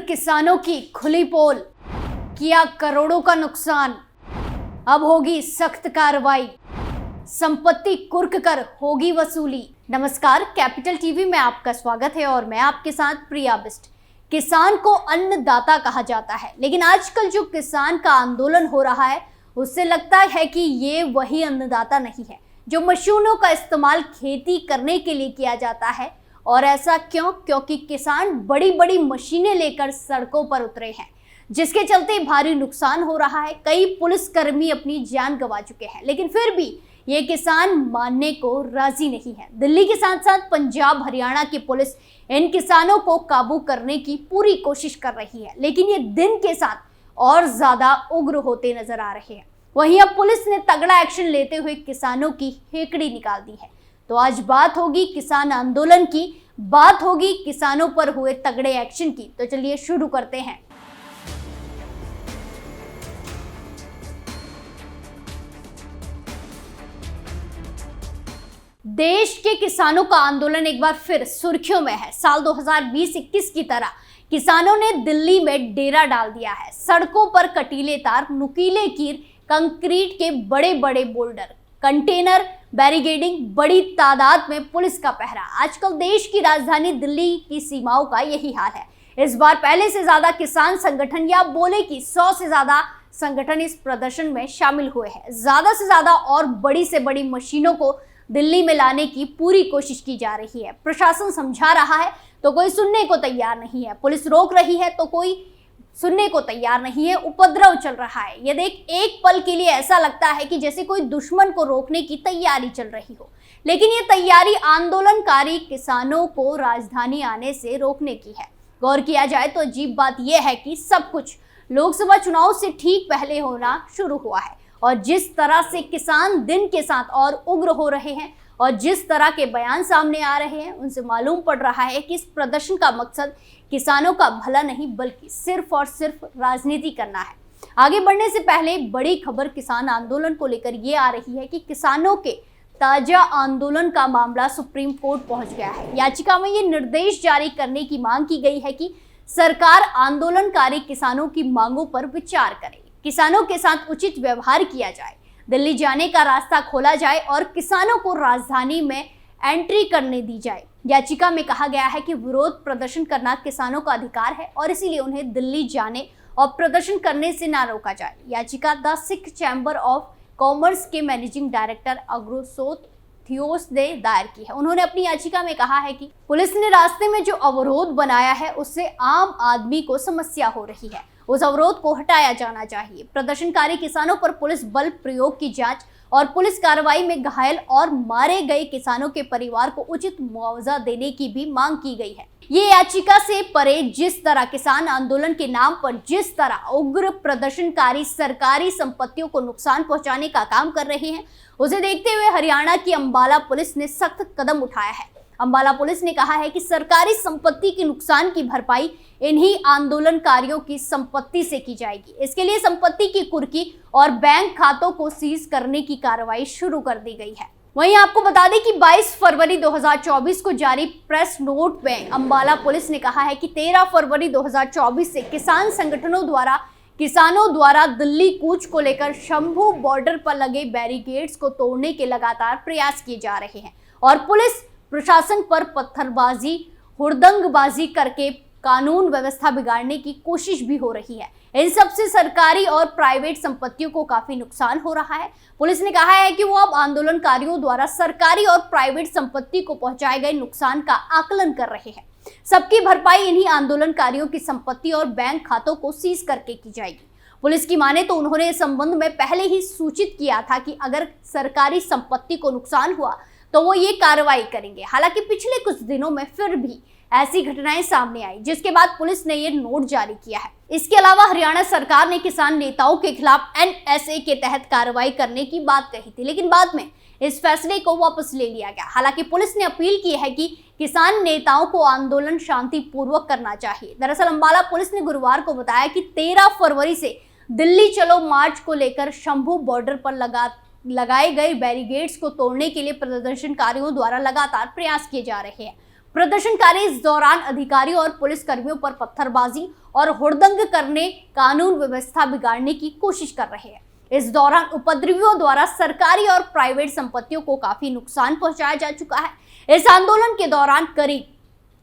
किसानों की खुली पोल, किया करोड़ों का नुकसान। अब होगी सख्त कार्रवाई, संपत्ति कुर्क कर होगी वसूली। नमस्कार, कैपिटल टीवी में आपका स्वागत है और मैं आपके साथ प्रिया बिस्ट। किसान को अन्नदाता कहा जाता है, लेकिन आजकल जो किसान का आंदोलन हो रहा है उससे लगता है कि ये वही अन्नदाता नहीं है जो मशीनों का इस्तेमाल खेती करने के लिए किया जाता है। और ऐसा क्यों? क्योंकि किसान बड़ी बड़ी मशीनें लेकर सड़कों पर उतरे हैं, जिसके चलते भारी नुकसान हो रहा है। कई पुलिसकर्मी अपनी जान गंवा चुके हैं, लेकिन फिर भी ये किसान मानने को राजी नहीं है। दिल्ली के साथ साथ पंजाब, हरियाणा की पुलिस इन किसानों को काबू करने की पूरी कोशिश कर रही है, लेकिन ये दिन के साथ और ज्यादा उग्र होते नजर आ रहे हैं। वहीं अब पुलिस ने तगड़ा एक्शन लेते हुए किसानों की हेकड़ी निकाल दी है। तो आज बात होगी किसान आंदोलन की, बात होगी किसानों पर हुए तगड़े एक्शन की। तो चलिए शुरू करते हैं। देश के किसानों का आंदोलन एक बार फिर सुर्खियों में है। साल 2020-21 की तरह किसानों ने दिल्ली में डेरा डाल दिया है। सड़कों पर कटीले तार, नुकीले कीर, कंक्रीट के बड़े बड़े बोल्डर, कंटेनर, बैरिकेडिंग, बड़ी तादाद में पुलिस का पहरा। आजकल देश की राजधानी दिल्ली की सीमाओं का यही हाल है। इस बार पहले से ज्यादा किसान संगठन, या बोले कि 100 से ज्यादा संगठन इस प्रदर्शन में शामिल हुए हैं। ज्यादा से ज्यादा और बड़ी से बड़ी मशीनों को दिल्ली में लाने की पूरी कोशिश की जा रही है। प्रशासन समझा रहा है तो कोई सुनने को तैयार नहीं है, पुलिस रोक रही है तो कोई सुनने को तैयार नहीं है। उपद्रव चल रहा है। ये देख, एक पल के लिए ऐसा लगता है कि जैसे कोई दुश्मन को रोकने की तैयारी चल रही हो, लेकिन ये तैयारी आंदोलनकारी किसानों को राजधानी आने से रोकने की है। गौर किया जाए तो अजीब बात यह है कि सब कुछ लोकसभा चुनाव से ठीक पहले होना शुरू हुआ है, और जिस तरह से किसान दिन के साथ और उग्र हो रहे हैं और जिस तरह के बयान सामने आ रहे हैं, उनसे मालूम पड़ रहा है कि इस प्रदर्शन का मकसद किसानों का भला नहीं बल्कि सिर्फ और सिर्फ राजनीति करना है। आगे बढ़ने से पहले बड़ी खबर किसान आंदोलन को लेकर ये आ रही है कि किसानों के ताजा आंदोलन का मामला सुप्रीम कोर्ट पहुंच गया है। याचिका में ये निर्देश जारी करने की मांग की गई है कि सरकार आंदोलनकारी किसानों की मांगों पर विचार करे, किसानों के साथ उचित व्यवहार किया जाए, दिल्ली जाने का रास्ता खोला जाए और किसानों को राजधानी में एंट्री करने दी जाए। याचिका में कहा गया है कि विरोध प्रदर्शन करना किसानों का अधिकार है और इसीलिए उन्हें दिल्ली जाने और प्रदर्शन करने से ना रोका जाए। याचिका the Sikh chamber of commerce के मैनेजिंग डायरेक्टर अग्रोसोत थियोस ने दायर की है। उन्होंने अपनी याचिका में कहा है कि पुलिस ने रास्ते में जो अवरोध बनाया है उससे आम आदमी को समस्या हो रही है, उस अवरोध को हटाया जाना चाहिए। प्रदर्शनकारी किसानों पर पुलिस बल प्रयोग की जांच और पुलिस कार्रवाई में घायल और मारे गए किसानों के परिवार को उचित मुआवजा देने की भी मांग की गई है। ये याचिका से परे जिस तरह किसान आंदोलन के नाम पर जिस तरह उग्र प्रदर्शनकारी सरकारी संपत्तियों को नुकसान पहुंचाने का काम कर रहे हैं, उसे देखते हुए हरियाणा की अंबाला पुलिस ने सख्त कदम उठाया है। अंबाला पुलिस ने कहा है कि सरकारी संपत्ति के नुकसान की भरपाई इन्हीं आंदोलनकारियों की संपत्ति से की जाएगी। इसके लिए संपत्ति की कुर्की और बैंक खातों को सीज करने की कार्रवाई शुरू कर दी गई है। वहीं आपको बता दें कि 22 फरवरी 2024 को जारी प्रेस नोट में अंबाला पुलिस ने कहा है कि 13 फरवरी 2024 से किसान संगठनों द्वारा किसानों द्वारा दिल्ली कूच को लेकर शंभू बॉर्डर पर लगे बैरिकेड्स को तोड़ने के लगातार प्रयास किए जा रहे हैं और पुलिस प्रशासन पर पत्थरबाजी, हुड़दंगबाजी करके कानून व्यवस्था बिगाड़ने की कोशिश भी हो रही है। इन सबसे सरकारी और प्राइवेट संपत्तियों को काफी नुकसान हो रहा है। पुलिस ने कहा है कि वो अब आंदोलनकारियों द्वारा सरकारी और प्राइवेट संपत्ति को पहुंचाए गए नुकसान का आकलन कर रहे हैं। सबकी भरपाई इन्हीं आंदोलनकारियों की संपत्ति और बैंक खातों को सीज करके की जाएगी। पुलिस की माने तो उन्होंने इस संबंध में पहले ही सूचित किया था कि अगर सरकारी संपत्ति को नुकसान हुआ तो वो ये कार्रवाई करेंगे। हालांकि पिछले कुछ दिनों में फिर भी ऐसी घटनाएं सामने आई, जिसके बाद पुलिस ने ये नोट जारी किया है। इसके अलावा हरियाणा सरकार ने किसान नेताओं के खिलाफ NSA के तहत कार्रवाई करने की बात कही थी, लेकिन बाद में इस फैसले को वापस ले लिया गया। हालांकि पुलिस ने अपील की है कि किसान नेताओं को आंदोलन शांतिपूर्वक करना चाहिए। दरअसल अंबाला पुलिस ने गुरुवार को बताया कि 13 फरवरी से दिल्ली चलो मार्च को लेकर शंभू बॉर्डर पर लगाए गए बैरिकेड्स को तोड़ने के लिए प्रदर्शनकारियों द्वारा लगातार प्रयास किए जा रहे हैं। प्रदर्शनकारी इस दौरान अधिकारियों और पुलिस कर्मियों पर पत्थरबाजी, और हुड़दंग करने, कानून व्यवस्था बिगाड़ने की कोशिश कर रहे हैं। इस दौरान उपद्रवियों द्वारा सरकारी और प्राइवेट संपत्तियों को काफी नुकसान पहुंचाया जा चुका है। इस आंदोलन के दौरान करीब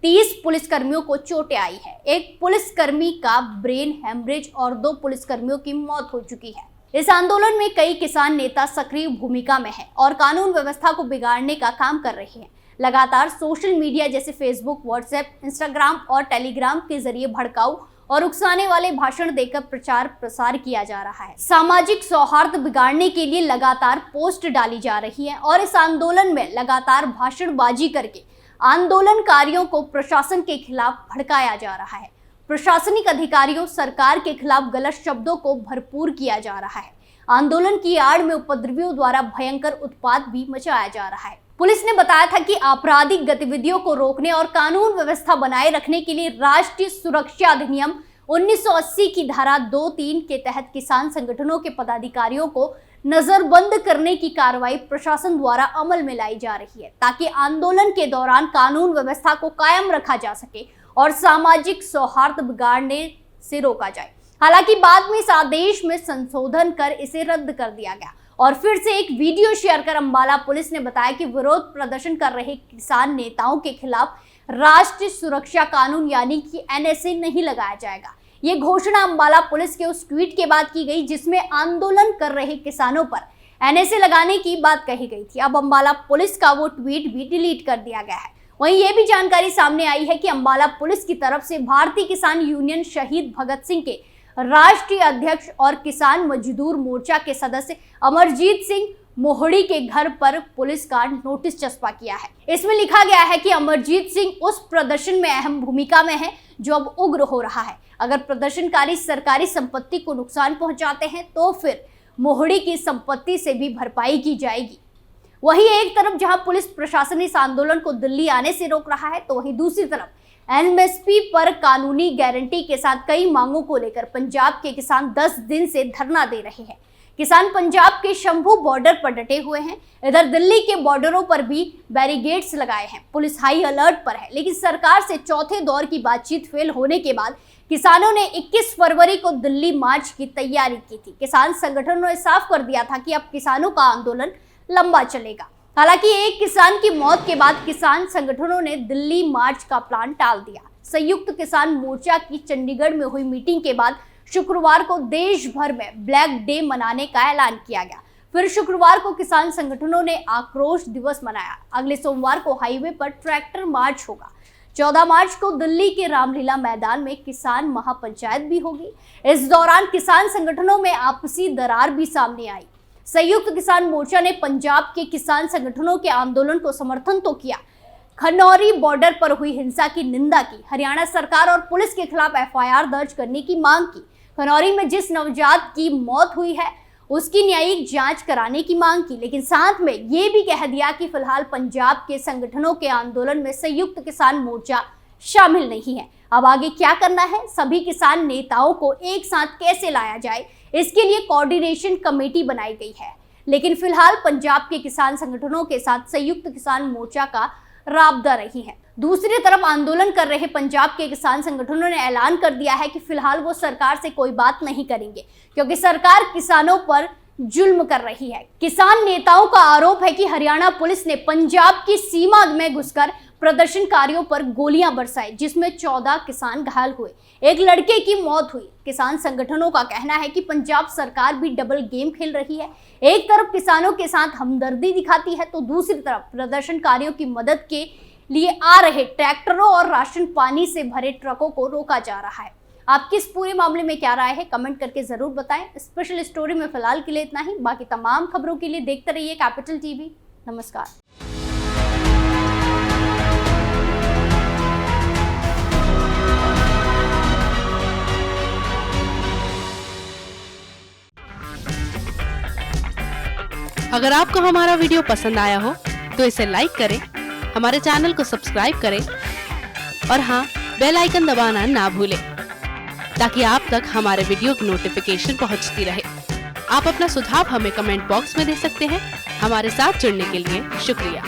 30 पुलिसकर्मियों को चोटें आई है। एक पुलिसकर्मी का ब्रेन हेमरेज और 2 पुलिसकर्मियों की मौत हो चुकी है। इस आंदोलन में कई किसान नेता सक्रिय भूमिका में हैं और कानून व्यवस्था को बिगाड़ने का काम कर रहे हैं। लगातार सोशल मीडिया जैसे फेसबुक, व्हाट्सएप, इंस्टाग्राम और टेलीग्राम के जरिए भड़काऊ और उकसाने वाले भाषण देकर प्रचार प्रसार किया जा रहा है। सामाजिक सौहार्द बिगाड़ने के लिए लगातार पोस्ट डाली जा रही है और इस आंदोलन में लगातार भाषणबाजी करके आंदोलनकारियों को प्रशासन के खिलाफ भड़काया जा रहा है। प्रशासनिक अधिकारियों, सरकार के खिलाफ गलत शब्दों को भरपूर किया जा रहा है। आंदोलन की आड़ में उपद्रवियों द्वारा भयंकर उत्पात भी मचाया जा रहा है। पुलिस ने बताया था कि आपराधिक गतिविधियों को रोकने और कानून व्यवस्था बनाए रखने के लिए राष्ट्रीय सुरक्षा अधिनियम 1980 की धारा 2(3) के तहत किसान संगठनों के पदाधिकारियों को नजरबंद करने की कार्रवाई प्रशासन द्वारा अमल में लाई जा रही है, ताकि आंदोलन के दौरान कानून व्यवस्था को कायम रखा जा सके और सामाजिक सौहार्द बिगाड़ने से रोका जाए। हालांकि बाद में इस आदेश में संशोधन कर इसे रद्द कर दिया गया और फिर से एक वीडियो शेयर कर अंबाला पुलिस ने बताया कि विरोध प्रदर्शन कर रहे किसान नेताओं के खिलाफ राष्ट्रीय सुरक्षा कानून यानी कि NSA नहीं लगाया जाएगा। ये घोषणा अंबाला पुलिस के उस ट्वीट के बाद की गई जिसमें आंदोलन कर रहे किसानों पर NSA लगाने की बात कही गई थी। अब अंबाला पुलिस का वो ट्वीट भी डिलीट कर दिया गया है। वहीं ये भी जानकारी सामने आई है कि अंबाला पुलिस की तरफ से भारतीय किसान यूनियन शहीद भगत सिंह के राष्ट्रीय अध्यक्ष और किसान मजदूर मोर्चा के सदस्य अमरजीत सिंह मोहड़ी के घर पर पुलिस का नोटिस चस्पा किया है। इसमें लिखा गया है कि अमरजीत सिंह उस प्रदर्शन में अहम भूमिका में है जो अब उग्र हो रहा है। अगर प्रदर्शनकारी सरकारी संपत्ति को नुकसान पहुंचाते हैं तो फिर मोहड़ी की संपत्ति से भी भरपाई की जाएगी। वहीं एक तरफ जहां पुलिस प्रशासन इस आंदोलन को दिल्ली आने से रोक रहा है, तो वहीं दूसरी तरफ MSP पर कानूनी गारंटी के साथ कई मांगों को लेकर पंजाब के किसान 10 दिन से धरना दे रहे हैं। किसान पंजाब के शंभू बॉर्डर पर डटे हुए हैं। इधर दिल्ली के बॉर्डरों पर भी बैरिकेड्स लगाए हैं। पुलिस हाई अलर्ट पर है, लेकिन सरकार से चौथे दौर की बातचीत फेल होने के बाद किसानों ने 21 फरवरी को दिल्ली मार्च की तैयारी की थी। किसान संगठनों ने साफ कर दिया था कि अब किसानों का आंदोलन लंबा चलेगा। हालांकि एक किसान की मौत के बाद किसान संगठनों ने दिल्ली मार्च का प्लान टाल दिया। संयुक्त किसान मोर्चा की चंडीगढ़ में हुई मीटिंग के बाद शुक्रवार को देश भर में ब्लैक डे मनाने का ऐलान किया गया। फिर शुक्रवार को किसान संगठनों ने आक्रोश दिवस मनाया। अगले सोमवार को हाईवे पर ट्रैक्टर मार्च होगा। 14 मार्च को दिल्ली के रामलीला मैदान में किसान महापंचायत भी होगी। इस दौरान किसान संगठनों में आपसी दरार भी सामने आई। संयुक्त किसान मोर्चा ने पंजाब के किसान संगठनों के आंदोलन को समर्थन तो किया, खनौरी बॉर्डर पर हुई हिंसा की निंदा की, हरियाणा सरकार और पुलिस के खिलाफ FIR दर्ज करने की मांग की, खनौरी में जिस नवजात की मौत हुई है उसकी न्यायिक जांच कराने की मांग की, लेकिन साथ में ये भी कह दिया कि फिलहाल पंजाब के संगठनों के आंदोलन में संयुक्त किसान मोर्चा शामिल नहीं है। अब आगे क्या करना है, सभी किसान नेताओं को एक साथ कैसे लाया जाए, इसके लिए कोऑर्डिनेशन कमेटी बनाई गई है। लेकिन फिलहाल पंजाब के किसान संगठनों के साथ संयुक्त किसान मोर्चा का राबता रही है। दूसरी तरफ आंदोलन कर रहे पंजाब के किसान संगठनों ने ऐलान कर दिया है कि फिलहाल वो सरकार से कोई बात नहीं करेंगे, क्योंकि सरकार किसानों पर जुल्म कर रही है। किसान नेताओं का आरोप है कि हरियाणा पुलिस ने पंजाब की सीमा में घुसकर प्रदर्शनकारियों पर गोलियां बरसाई, जिसमें 14 किसान घायल हुए, एक लड़के की मौत हुई। किसान संगठनों का कहना है कि पंजाब सरकार भी डबल गेम खेल रही है। एक तरफ किसानों के साथ हमदर्दी दिखाती है, तो दूसरी तरफ प्रदर्शनकारियों की मदद के लिए आ रहे ट्रैक्टरों और राशन पानी से भरे ट्रकों को रोका जा रहा है। आपकी इस पूरे मामले में क्या राय है, कमेंट करके जरूर बताएं। स्पेशल स्टोरी में फिलहाल के लिए इतना ही। बाकी तमाम खबरों के लिए देखते रहिए कैपिटल टीवी। नमस्कार। अगर आपको हमारा वीडियो पसंद आया हो तो इसे लाइक करें, हमारे चैनल को सब्सक्राइब करें और हाँ, बेल आइकन दबाना ना भूलें ताकि आप तक हमारे वीडियो की नोटिफिकेशन पहुंचती रहे। आप अपना सुझाव हमें कमेंट बॉक्स में दे सकते हैं। हमारे साथ जुड़ने के लिए शुक्रिया।